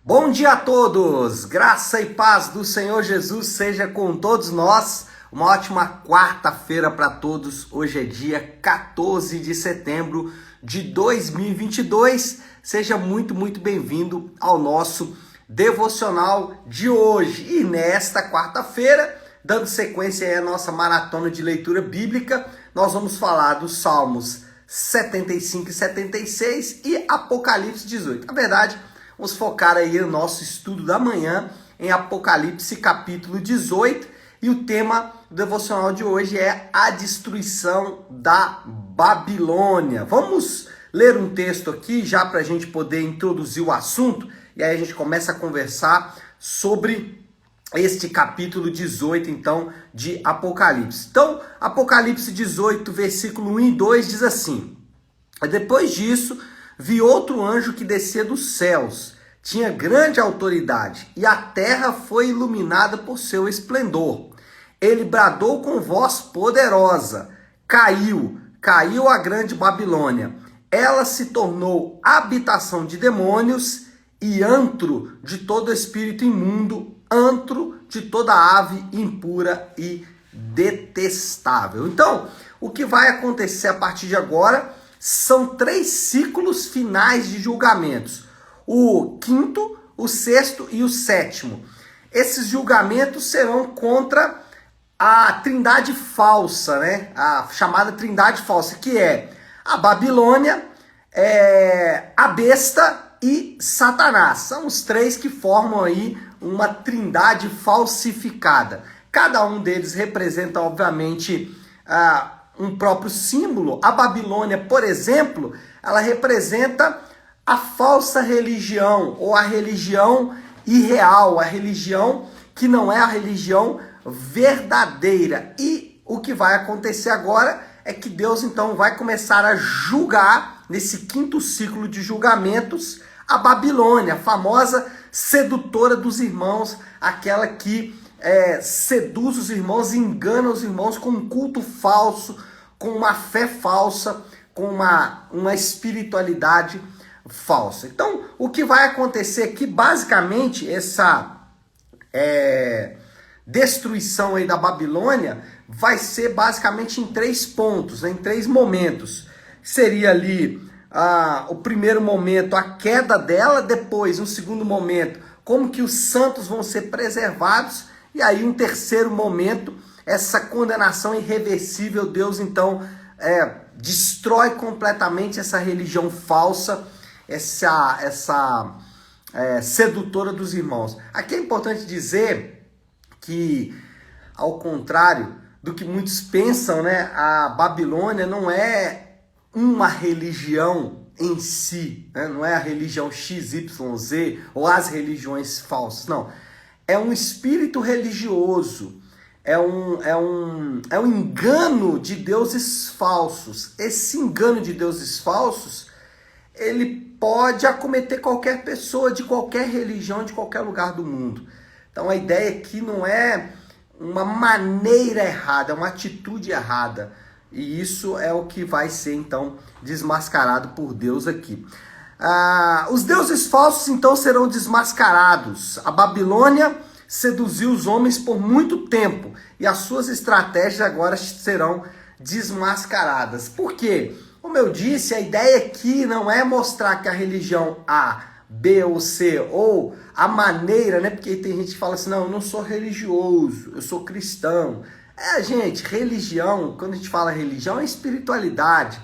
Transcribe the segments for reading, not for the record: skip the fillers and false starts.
Bom dia a todos, graça e paz do Senhor Jesus seja com todos nós. Uma ótima quarta-feira para todos. Hoje é dia 14 de setembro de 2022. Seja muito bem-vindo ao nosso devocional de hoje. E nesta quarta-feira, dando sequência aí à nossa maratona de leitura bíblica, nós vamos falar dos Salmos 75 e 76 e Apocalipse 18. Na verdade, vamos focar aí no nosso estudo da manhã em Apocalipse capítulo 18 e o tema do devocional de hoje é a destruição da Babilônia. Vamos ler um texto aqui já para a gente poder introduzir o assunto e aí a gente começa a conversar sobre este capítulo 18 então de Apocalipse. Então, Apocalipse 18, versículo 1 e 2 diz assim: Depois disso, vi outro anjo que descia dos céus, tinha grande autoridade, e a terra foi iluminada por seu esplendor. Ele bradou com voz poderosa: caiu a grande Babilônia. Ela se tornou habitação de demônios e antro de todo espírito imundo, antro de toda ave impura e detestável. Então, o que vai acontecer a partir de agora são 3 ciclos finais de julgamentos. O quinto, o sexto e o sétimo. Esses julgamentos serão contra a trindade falsa, né? A chamada trindade falsa, que é a Babilônia, a besta e Satanás. São os 3 que formam aí uma trindade falsificada. Cada um deles representa, obviamente, um próprio símbolo. A Babilônia, por exemplo, ela representa a falsa religião, ou a religião irreal, a religião que não é a religião verdadeira. E o que vai acontecer agora é que Deus então vai começar a julgar, nesse quinto ciclo de julgamentos, a Babilônia, a famosa sedutora dos irmãos, aquela que seduz os irmãos, engana os irmãos com um culto falso, com uma fé falsa, com uma espiritualidade falsa. Então, o que vai acontecer aqui, basicamente, essa destruição aí da Babilônia vai ser basicamente em 3 pontos, né, em 3 momentos. Seria ali o primeiro momento, a queda dela, depois, no segundo momento, como que os santos vão ser preservados, e aí um terceiro momento, essa condenação irreversível. Deus então destrói completamente essa religião falsa, essa sedutora dos irmãos. Aqui é importante dizer que, ao contrário do que muitos pensam, né, a Babilônia não é uma religião em si, né? Não é a religião XYZ ou as religiões falsas, não. É um espírito religioso, é um engano de deuses falsos. Esse engano de deuses falsos, ele pode acometer qualquer pessoa de qualquer religião, de qualquer lugar do mundo. Então a ideia aqui não é uma maneira errada, é uma atitude errada. E isso é o que vai ser então desmascarado por Deus aqui. Os deuses falsos então serão desmascarados. A Babilônia seduziu os homens por muito tempo e as suas estratégias agora serão desmascaradas. Por quê? Como eu disse, a ideia aqui não é mostrar que a religião A, B ou C, ou a maneira, né? Porque tem gente que fala assim, não, eu não sou religioso, eu sou cristão. Gente, religião, quando a gente fala religião, é espiritualidade.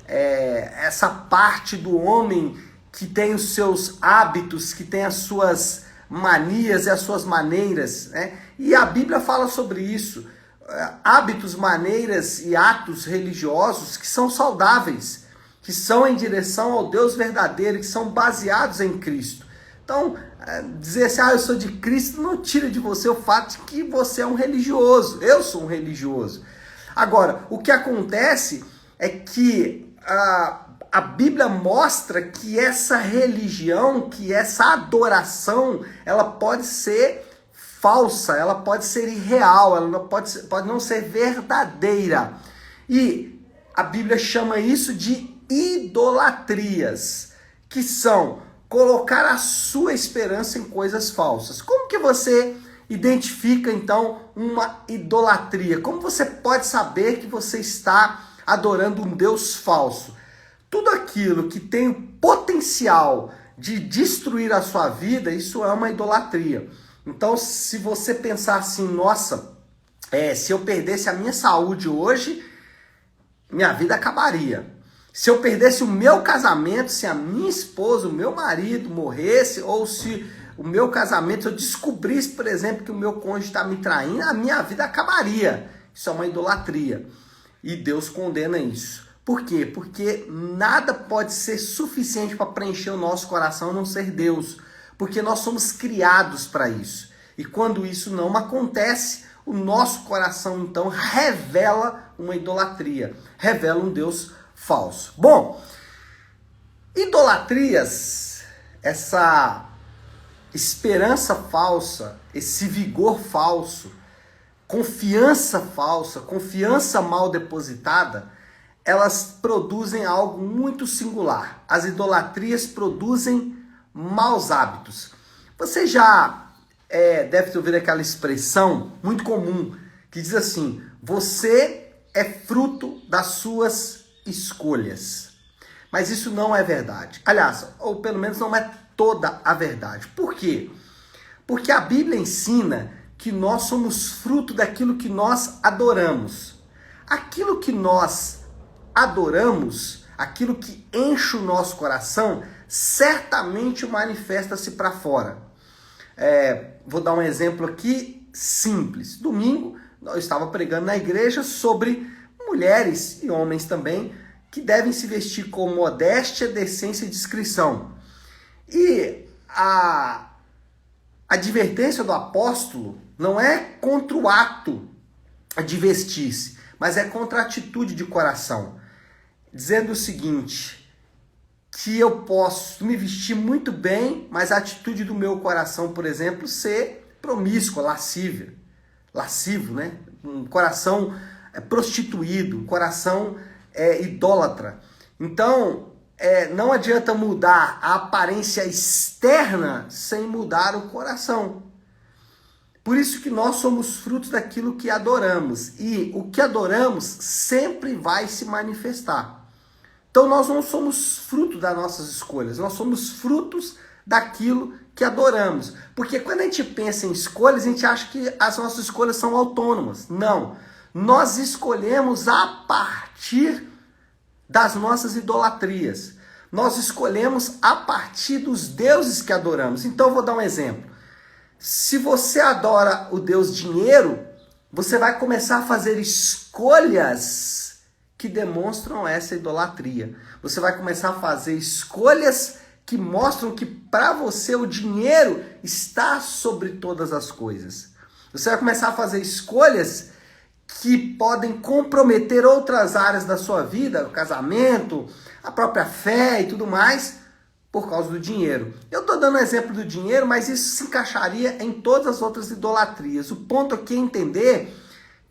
Essa parte do homem que tem os seus hábitos, que tem as suas manias e as suas maneiras, né? E a Bíblia fala sobre isso. Hábitos, maneiras e atos religiosos que são saudáveis, que são em direção ao Deus verdadeiro, que são baseados em Cristo. Então, dizer assim, eu sou de Cristo, não tira de você o fato de que você é um religioso. Eu sou um religioso. Agora, o que acontece é que a Bíblia mostra que essa religião, que essa adoração, ela pode ser falsa, ela pode ser irreal, ela pode não ser verdadeira. E a Bíblia chama isso de idolatrias, que são colocar a sua esperança em coisas falsas. Como que você identifica, então, uma idolatria? Como você pode saber que você está adorando um Deus falso? Tudo aquilo que tem o potencial de destruir a sua vida, isso é uma idolatria. Então, se você pensar assim, nossa, se eu perdesse a minha saúde hoje, minha vida acabaria. Se eu perdesse o meu casamento, se a minha esposa, o meu marido morresse, ou se o meu casamento, se eu descobrisse, por exemplo, que o meu cônjuge está me traindo, a minha vida acabaria. Isso é uma idolatria. E Deus condena isso. Por quê? Porque nada pode ser suficiente para preencher o nosso coração a não ser Deus. Porque nós somos criados para isso. E quando isso não acontece, o nosso coração então revela uma idolatria. Revela um Deus falso. Bom, idolatrias, essa esperança falsa, esse vigor falso, confiança mal depositada, elas produzem algo muito singular. As idolatrias produzem maus hábitos. Você já deve ter ouvido aquela expressão muito comum que diz assim: você é fruto das suas escolhas. Mas isso não é verdade. Aliás, ou pelo menos não é toda a verdade. Por quê? Porque a Bíblia ensina que nós somos fruto daquilo que nós adoramos. Aquilo que nós adoramos, aquilo que enche o nosso coração, certamente manifesta-se para fora. Vou dar um exemplo aqui simples. Domingo, eu estava pregando na igreja sobre mulheres e homens também que devem se vestir com modéstia, decência e discrição. E a advertência do apóstolo não é contra o ato de vestir-se, mas é contra a atitude de coração, dizendo o seguinte, que eu posso me vestir muito bem, mas a atitude do meu coração, por exemplo, ser promíscua, lascivo, né? Um coração prostituído, um coração idólatra. Então, não adianta mudar a aparência externa sem mudar o coração. Por isso que nós somos frutos daquilo que adoramos. E o que adoramos sempre vai se manifestar. Então nós não somos fruto das nossas escolhas, nós somos frutos daquilo que adoramos. Porque quando a gente pensa em escolhas, a gente acha que as nossas escolhas são autônomas. Não. Nós escolhemos a partir das nossas idolatrias. Nós escolhemos a partir dos deuses que adoramos. Então eu vou dar um exemplo. Se você adora o Deus dinheiro, você vai começar a fazer escolhas que demonstram essa idolatria. Você vai começar a fazer escolhas que mostram que para você o dinheiro está sobre todas as coisas. Você vai começar a fazer escolhas que podem comprometer outras áreas da sua vida, o casamento, a própria fé e tudo mais, por causa do dinheiro. Eu estou dando um exemplo do dinheiro, mas isso se encaixaria em todas as outras idolatrias. O ponto aqui é entender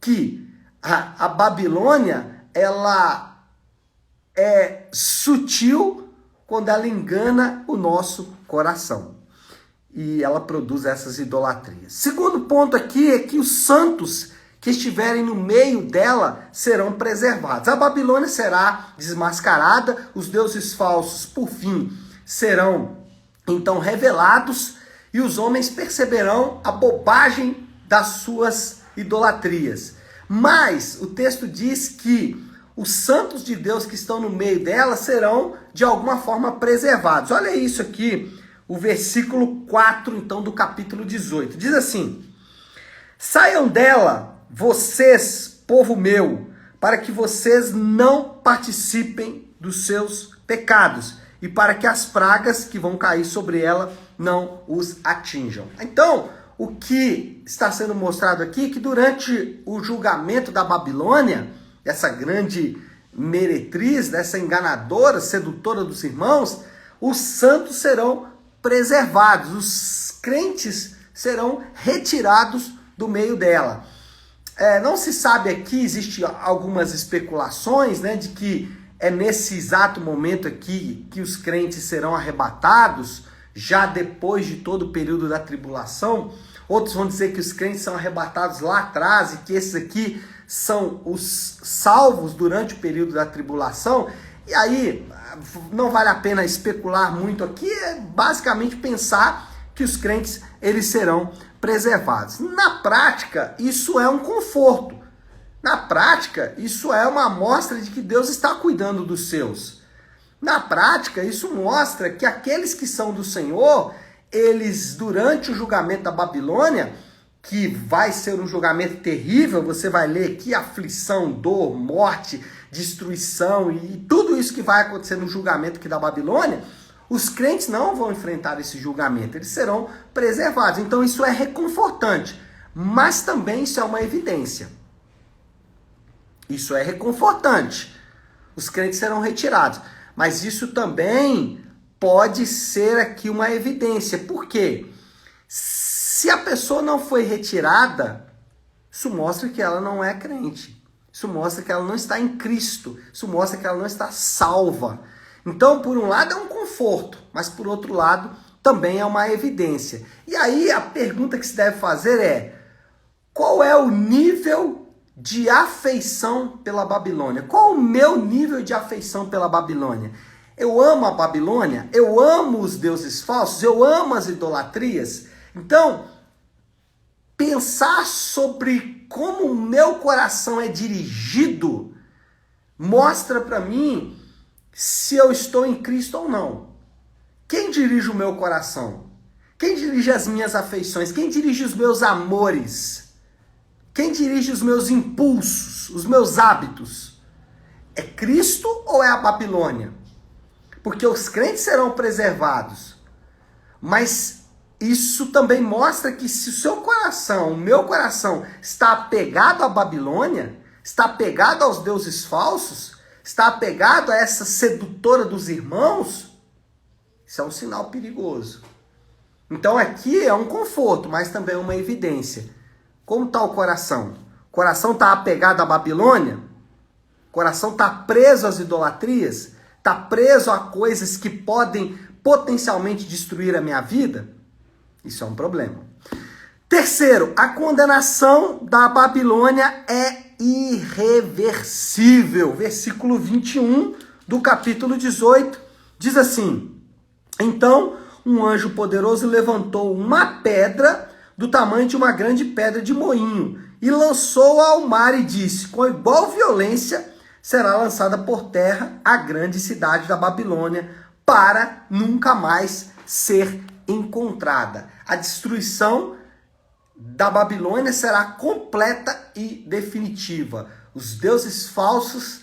que a Babilônia, ela é sutil quando ela engana o nosso coração. E ela produz essas idolatrias. Segundo ponto aqui é que os santos que estiverem no meio dela serão preservados. A Babilônia será desmascarada, os deuses falsos, por fim, serão então revelados e os homens perceberão a bobagem das suas idolatrias. Mas o texto diz que os santos de Deus que estão no meio dela serão de alguma forma preservados. Olha isso aqui, o versículo 4 então do capítulo 18. Diz assim: saiam dela, vocês, povo meu, para que vocês não participem dos seus pecados e para que as pragas que vão cair sobre ela não os atinjam. Então, o que está sendo mostrado aqui é que durante o julgamento da Babilônia, essa grande meretriz, dessa enganadora, sedutora dos irmãos, os santos serão preservados, os crentes serão retirados do meio dela. Não se sabe aqui, existem algumas especulações, né, de que é nesse exato momento aqui que os crentes serão arrebatados já depois de todo o período da tribulação. Outros vão dizer que os crentes são arrebatados lá atrás e que esses aqui são os salvos durante o período da tribulação. E aí, não vale a pena especular muito aqui, é basicamente pensar que os crentes eles serão preservados. Na prática, isso é um conforto. Na prática, isso é uma amostra de que Deus está cuidando dos seus. Na prática, isso mostra que aqueles que são do Senhor, eles, durante o julgamento da Babilônia, que vai ser um julgamento terrível, você vai ler aqui aflição, dor, morte, destruição e tudo isso que vai acontecer no julgamento aqui da Babilônia, os crentes não vão enfrentar esse julgamento, eles serão preservados. Então isso é reconfortante, mas também isso é uma evidência. Isso é reconfortante. Os crentes serão retirados, mas isso também pode ser aqui uma evidência. Por quê? Se a pessoa não foi retirada, isso mostra que ela não é crente. Isso mostra que ela não está em Cristo. Isso mostra que ela não está salva. Então, por um lado é um conforto, mas por outro lado também é uma evidência. E aí a pergunta que se deve fazer é: qual é o nível de afeição pela Babilônia? Qual o meu nível de afeição pela Babilônia? Eu amo a Babilônia? Eu amo os deuses falsos? Eu amo as idolatrias? Então, pensar sobre como o meu coração é dirigido mostra para mim se eu estou em Cristo ou não. Quem dirige o meu coração? Quem dirige as minhas afeições? Quem dirige os meus amores? Quem dirige os meus impulsos, os meus hábitos? É Cristo ou é a Babilônia? Porque os crentes serão preservados, mas isso também mostra que se o seu coração, o meu coração, está apegado à Babilônia, está apegado aos deuses falsos, está apegado a essa sedutora dos irmãos, isso é um sinal perigoso. Então aqui é um conforto, mas também é uma evidência. Como está o coração? O coração está apegado à Babilônia? O coração está preso às idolatrias? Está preso a coisas que podem potencialmente destruir a minha vida? Isso é um problema. Terceiro, a condenação da Babilônia é irreversível. Versículo 21 do capítulo 18 diz assim: então um anjo poderoso levantou uma pedra do tamanho de uma grande pedra de moinho e lançou-a ao mar e disse: com igual violência será lançada por terra a grande cidade da Babilônia, para nunca mais ser encontrada. A destruição da Babilônia será completa e definitiva. Os deuses falsos,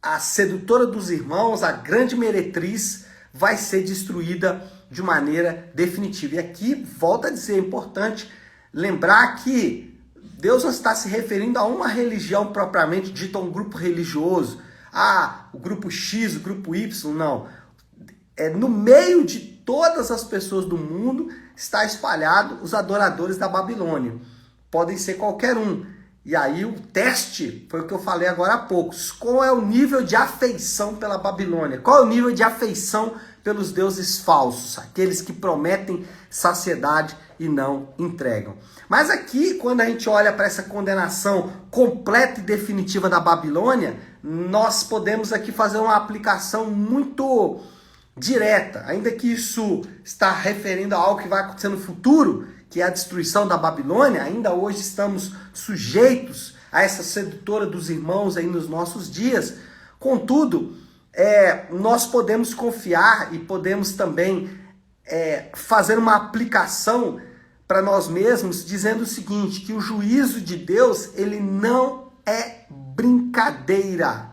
a sedutora dos irmãos, a grande meretriz, vai ser destruída de maneira definitiva. E aqui, volta a dizer, é importante lembrar que Deus não está se referindo a uma religião propriamente dita, a um grupo religioso. O grupo X, o grupo Y, não. No meio de todas as pessoas do mundo está espalhado os adoradores da Babilônia. Podem ser qualquer um. E aí o teste foi o que eu falei agora há pouco. Qual é o nível de afeição pela Babilônia? Qual é o nível de afeição pelos deuses falsos? Aqueles que prometem saciedade e não entregam. Mas aqui, quando a gente olha para essa condenação completa e definitiva da Babilônia, nós podemos aqui fazer uma aplicação muito direta, ainda que isso está referindo a algo que vai acontecer no futuro, que é a destruição da Babilônia. Ainda hoje estamos sujeitos a essa sedutora dos irmãos aí nos nossos dias. Contudo, nós podemos confiar e podemos também fazer uma aplicação para nós mesmos, dizendo o seguinte, que o juízo de Deus, ele não é brincadeira.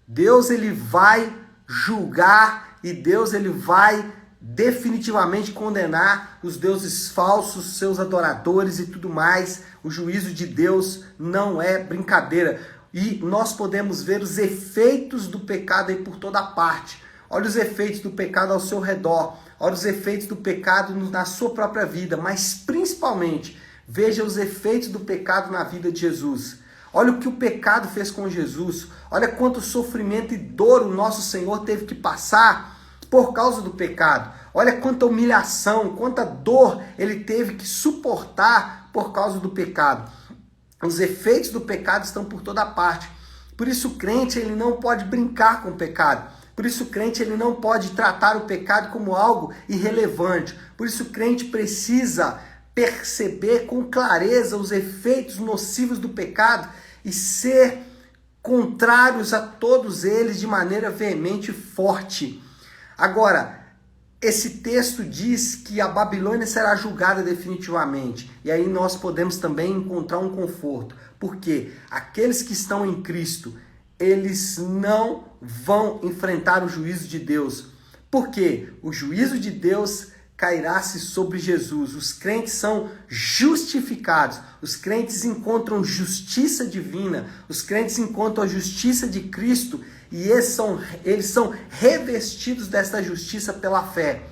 Deus, ele vai julgar e Deus, ele vai definitivamente condenar os deuses falsos, seus adoradores e tudo mais. O juízo de Deus não é brincadeira. E nós podemos ver os efeitos do pecado aí por toda parte. Olha os efeitos do pecado ao seu redor. Olha os efeitos do pecado na sua própria vida. Mas principalmente, veja os efeitos do pecado na vida de Jesus. Olha o que o pecado fez com Jesus. Olha quanto sofrimento e dor o nosso Senhor teve que passar por causa do pecado. Olha quanta humilhação, quanta dor ele teve que suportar por causa do pecado. Os efeitos do pecado estão por toda parte. Por isso o crente ele não pode brincar com o pecado. Por isso o crente ele não pode tratar o pecado como algo irrelevante. Por isso o crente precisa perceber com clareza os efeitos nocivos do pecado e ser contrários a todos eles de maneira veemente e forte. Agora, esse texto diz que a Babilônia será julgada definitivamente. E aí nós podemos também encontrar um conforto. Porque aqueles que estão em Cristo, eles não vão enfrentar o juízo de Deus. Porque o juízo de Deus cairá-se sobre Jesus. Os crentes são justificados. Os crentes encontram justiça divina. Os crentes encontram a justiça de Cristo. E eles são revestidos dessa justiça pela fé.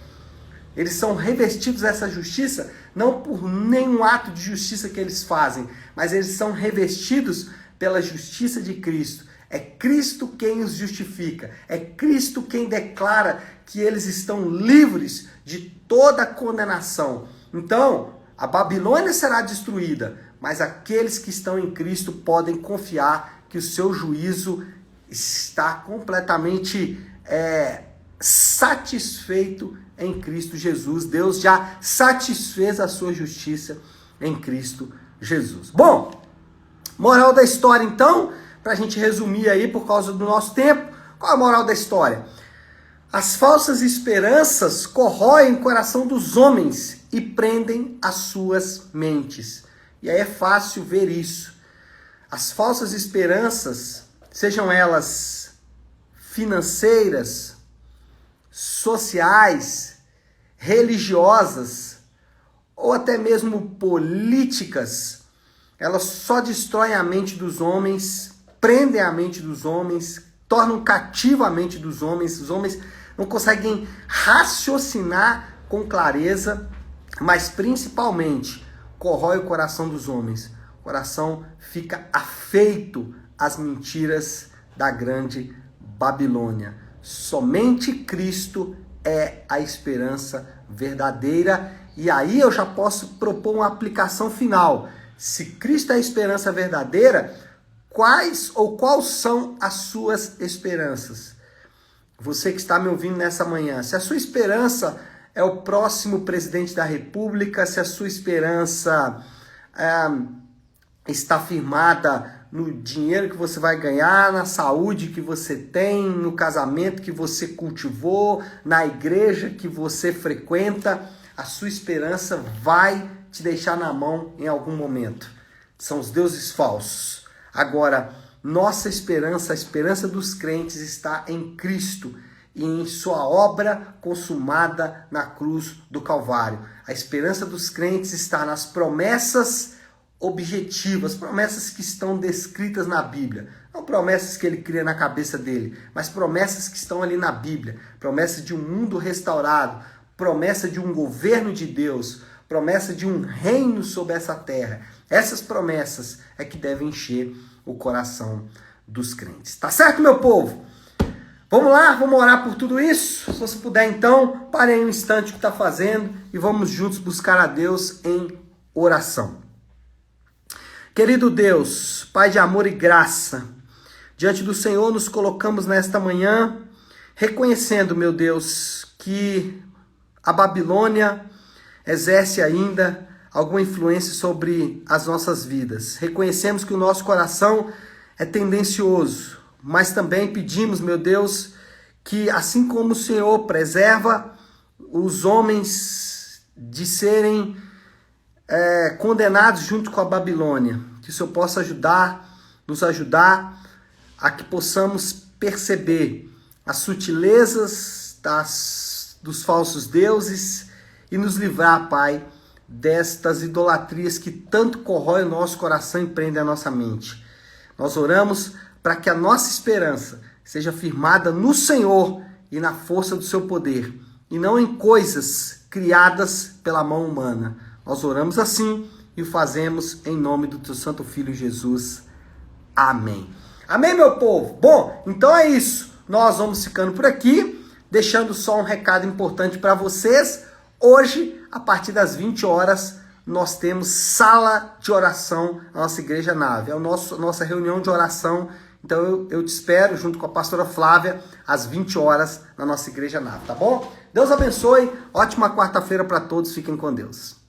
Eles são revestidos dessa justiça não por nenhum ato de justiça que eles fazem, mas eles são revestidos pela justiça de Cristo. É Cristo quem os justifica. É Cristo quem declara que eles estão livres de toda condenação. Então, a Babilônia será destruída, mas aqueles que estão em Cristo podem confiar que o seu juízo está completamente satisfeito em Cristo Jesus. Deus já satisfez a sua justiça em Cristo Jesus. Bom, moral da história então, para a gente resumir aí por causa do nosso tempo, qual é a moral da história? As falsas esperanças corroem o coração dos homens e prendem as suas mentes. E aí é fácil ver isso. As falsas esperanças, sejam elas financeiras, sociais, religiosas ou até mesmo políticas, elas só destroem a mente dos homens, prendem a mente dos homens, tornam cativa a mente dos homens. Os homens não conseguem raciocinar com clareza, mas principalmente corrói o coração dos homens. O coração fica afeito às mentiras da grande Babilônia. Somente Cristo é a esperança verdadeira. E aí eu já posso propor uma aplicação final. Se Cristo é a esperança verdadeira, quais são as suas esperanças? Você que está me ouvindo nessa manhã, se a sua esperança é o próximo presidente da República, se a sua esperança está firmada no dinheiro que você vai ganhar, na saúde que você tem, no casamento que você cultivou, na igreja que você frequenta, a sua esperança vai te deixar na mão em algum momento. São os deuses falsos. Agora, nossa esperança, a esperança dos crentes está em Cristo e em sua obra consumada na cruz do Calvário. A esperança dos crentes está nas promessas objetivas, promessas que estão descritas na Bíblia. Não promessas que ele cria na cabeça dele, mas promessas que estão ali na Bíblia. Promessa de um mundo restaurado, promessa de um governo de Deus, promessa de um reino sobre essa terra. Essas promessas é que devem encher o coração dos crentes. Tá certo, meu povo? Vamos lá, vamos orar por tudo isso? Se você puder, então, pare aí um instante o que está fazendo e vamos juntos buscar a Deus em oração. Querido Deus, Pai de amor e graça, diante do Senhor nos colocamos nesta manhã, reconhecendo, meu Deus, que a Babilônia exerce ainda alguma influência sobre as nossas vidas. Reconhecemos que o nosso coração é tendencioso, mas também pedimos, meu Deus, que assim como o Senhor preserva os homens de serem condenados junto com a Babilônia, que o Senhor possa nos ajudar a que possamos perceber as sutilezas dos falsos deuses e nos livrar, Pai, destas idolatrias que tanto corroem o nosso coração e prendem a nossa mente. Nós oramos para que a nossa esperança seja firmada no Senhor e na força do seu poder, e não em coisas criadas pela mão humana. Nós oramos assim e o fazemos em nome do teu santo Filho Jesus. Amém. Amém, meu povo? Bom, então é isso. Nós vamos ficando por aqui. Deixando só um recado importante para vocês. Hoje, a partir das 20 horas, nós temos sala de oração na nossa Igreja Nave. É a nossa reunião de oração. Então eu te espero junto com a pastora Flávia às 20 horas na nossa Igreja Nave, tá bom? Deus abençoe. Ótima quarta-feira para todos. Fiquem com Deus.